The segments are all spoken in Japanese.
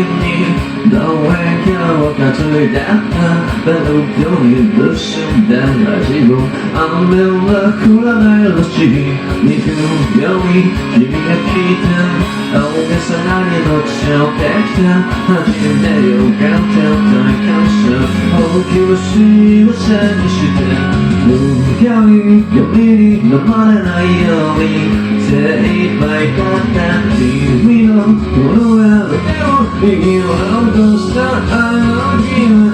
にどう影響を担いだったベルトに盗んだラジオ雨は降らないらしい肉より君が来た大げさなに持ち寄ってきた始めようか天体観測大きな幸せにして向かい闇に飲まれないように精一杯だった君の震える手を右を落としたあの日は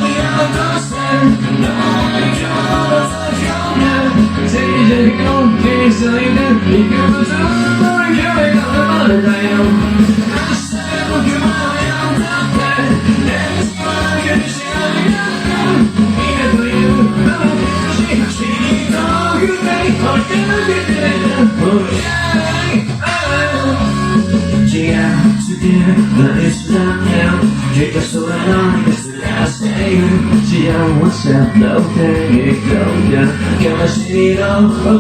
見落としてどうにか忘れ静寂の小さいでいくつもの夢が生まれたよ明日僕もやったってレンズはだけにしないで今というのをしっとぐらい追いかけて気がつけないすだけ気がそれなにすらしている幸せの手に飛んだ悲しみの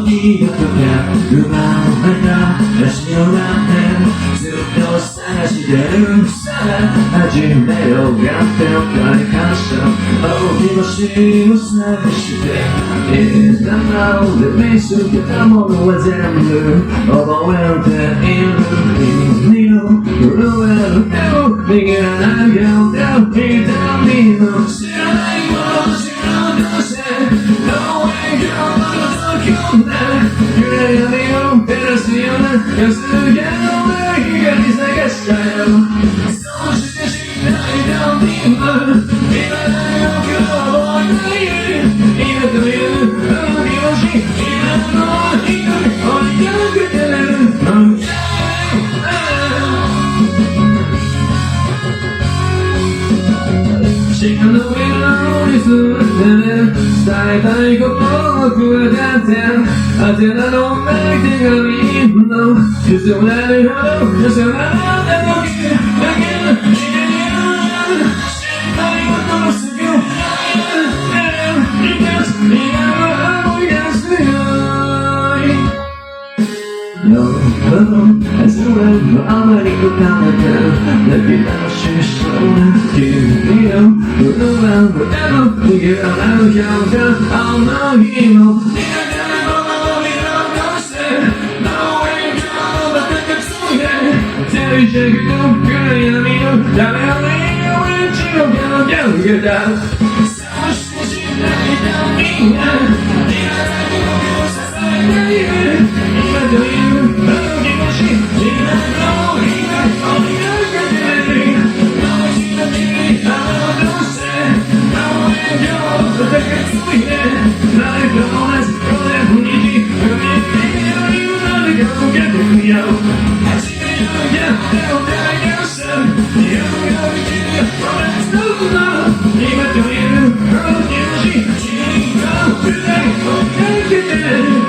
記憶が生まれたらしいのなんてずっと探してるさあ始めようが天体観測大きな幸せにしていたので見つけたものは全部覚えている君の震える手を握らないよ痛みの知らないもの知らなくしてどう影響を覗き込んで暗闇を照らすようなかすかな光探したよそうしてしないとみんな今だよく覚えない今という気持ち今の光追いかけてる地下の上のに住んで伝えたいことを僕はだって宛名のない手紙の許せないほど許せない時だけに知らないことのすぐ今思い出すよ外れの雨に打たれて泣き直しそうな君の震える手の逃げられる表情あの日も苦手なものを見落としてどう影響をまたかついで照りしゃくの暗闇のダメを俺んちのギャルギャルゲタそうしてしないとみんな今だけ僕を支えている今という気持ち今の光追いかけてる大きな君あのどうしてどう影響をまたかついで誰かも同じこれ不日海にまでかけてくよ始めようやってお互いがした日本が生きる俺つの今という気持ち君のくらい追いかけてる